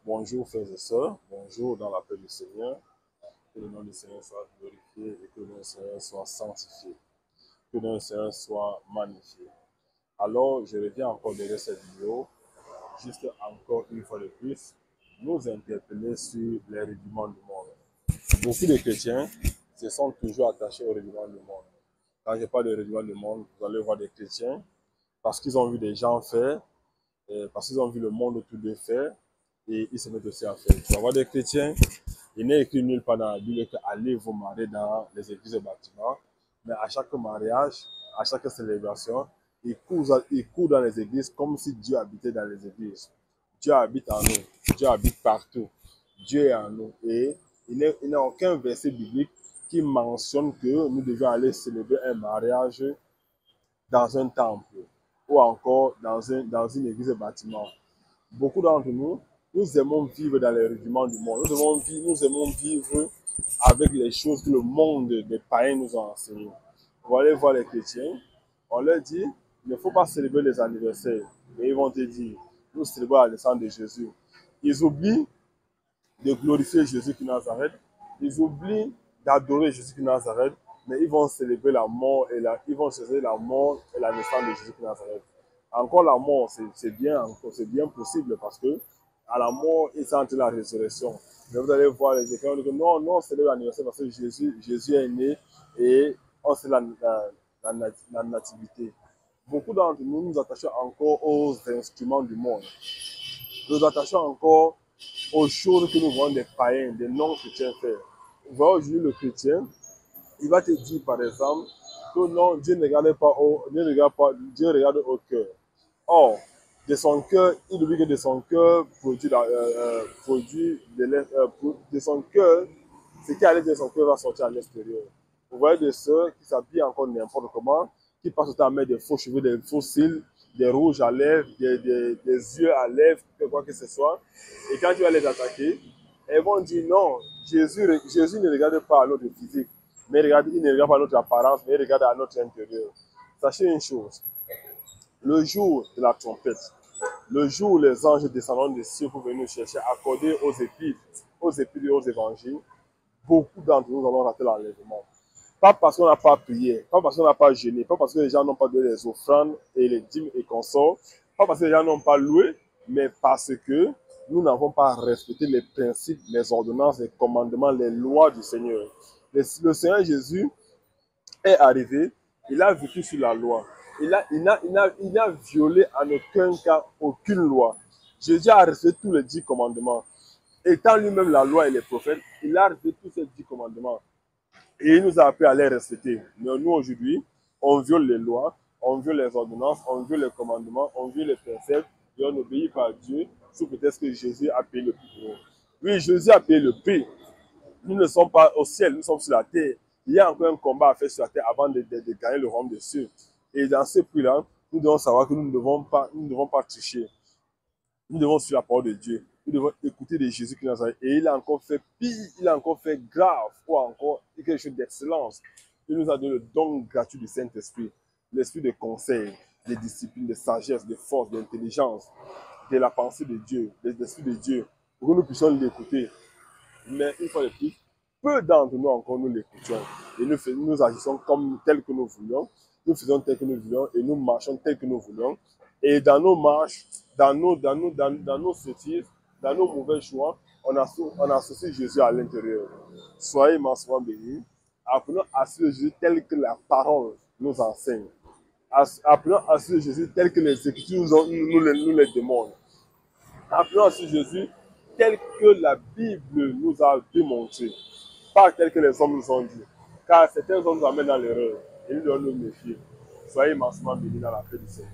Bonjour frères et sœurs, bonjour dans la paix du Seigneur. Que le nom du Seigneur soit glorifié et que le nom du Seigneur soit sanctifié. Que le nom du Seigneur soit magnifié. Alors, je reviens encore derrière cette vidéo, juste encore une fois de plus, nous interpeller sur les rudiments du monde. Beaucoup de chrétiens se sont toujours attachés aux rudiments du monde. Quand je parle de rudiments du monde, vous allez voir des chrétiens, parce qu'ils ont vu des gens faire, parce qu'ils ont vu le monde autour d'eux faire, et ils se mettent aussi à faire. Tu vas voir des chrétiens, il n'est écrit nulle part dans la Bible que allez vous marier dans les églises et bâtiments, mais à chaque mariage, à chaque célébration, ils courent dans les églises comme si Dieu habitait dans les églises. Dieu habite en nous, Dieu habite partout, Dieu est en nous. Et il n'y a aucun verset biblique qui mentionne que nous devons aller célébrer un mariage dans un temple ou encore dans une église et bâtiment. Beaucoup d'entre nous, nous aimons vivre dans les rudiments du monde. Nous aimons vivre avec les choses que le monde des païens nous a enseignées. Vous allez voir les chrétiens, on leur dit, il ne faut pas célébrer les anniversaires. Mais ils vont te dire, nous célébrons la naissance de Jésus. Ils oublient de glorifier Jésus qui Nazareth. Ils oublient d'adorer Jésus qui Nazareth, mais ils vont célébrer la mort et ils vont célébrer la mort et la naissance de Jésus qui Nazareth. Encore la mort, c'est bien possible parce que à la mort, il s'entre la résurrection. Mais vous allez voir les écrivains dire non, non, c'est l'anniversaire parce que Jésus est né et on sait la nativité. Beaucoup d'entre nous nous attachons encore aux instruments du monde. Nous nous attachons encore aux choses que nous voyons des païens, des non-chrétiens faire. Vous voyez aujourd'hui le chrétien, il va te dire par exemple que non, Dieu ne regarde pas Dieu regarde au cœur. Or, de son cœur, il oublie que de son cœur de son cœur, ce qui allait de son cœur va sortir à l'extérieur. Vous voyez des sœurs qui s'habillent encore n'importe comment, qui passent tout à mettre des faux cheveux, des faux cils, des rouges à lèvres, des yeux à lèvres, quoi que ce soit. Et quand tu vas les attaquer, elles vont dire non, Jésus ne regarde pas à notre physique, mais il ne regarde pas à notre apparence, mais il regarde à notre intérieur. Sachez une chose, le jour de la trompette, le jour où les anges descendront des cieux pour venir nous chercher, accorder aux épîtres et aux évangiles, beaucoup d'entre nous allons rater l'enlèvement. Pas parce qu'on n'a pas prié, pas parce qu'on n'a pas jeûné, pas parce que les gens n'ont pas donné les offrandes et les dîmes et consorts, pas parce que les gens n'ont pas loué, mais parce que nous n'avons pas respecté les principes, les ordonnances, les commandements, les lois du Seigneur. Le Seigneur Jésus est arrivé, il a vécu sur la loi. Il n'a violé en aucun cas aucune loi. Jésus a respecté tous les 10 commandements. Étant lui-même la loi et les prophètes, il a respecté tous ces 10 commandements. Et il nous a appris à les respecter. Mais nous, aujourd'hui, on viole les lois, on viole les ordonnances, on viole les commandements, on viole les préceptes et on n'obéit pas à Dieu sous prétexte que Jésus a payé le prix pour nous. Oui, Jésus a payé le prix. Nous ne sommes pas au ciel, nous sommes sur la terre. Il y a encore un combat à faire sur la terre avant de gagner le royaume des cieux. Et dans ce prix-là, nous devons savoir que nous ne devons pas tricher. Nous devons suivre la parole de Dieu. Nous devons écouter de Jésus qui nous a dit. Et il a encore fait pire, il a encore fait grave, ou encore quelque chose d'excellence. Il nous a donné le don gratuit du Saint-Esprit, l'esprit de conseil, de discipline, de sagesse, de force, d'intelligence, de la pensée de Dieu, de l'esprit de Dieu, pour que nous puissions l'écouter. Mais une fois de plus, peu d'entre nous encore nous l'écoutons. Et nous agissons tel que nous voulions, nous faisons tel que nous voulions et nous marchons tel que nous voulions. Et dans nos marches, dans nos sottises, dans nos mauvais choix, on associe Jésus à l'intérieur. Soyez massivement bénis. Apprenons à suivre Jésus tel que la parole nous enseigne. Apprenons à suivre Jésus tel que les Écritures nous les demandent. Apprenons à suivre Jésus tel que la Bible nous a démontré, pas tel que les hommes nous ont dit. Car certains hommes nous amènent dans l'erreur et nous devons nous méfier. Soyez massivement bénis dans la paix du Seigneur.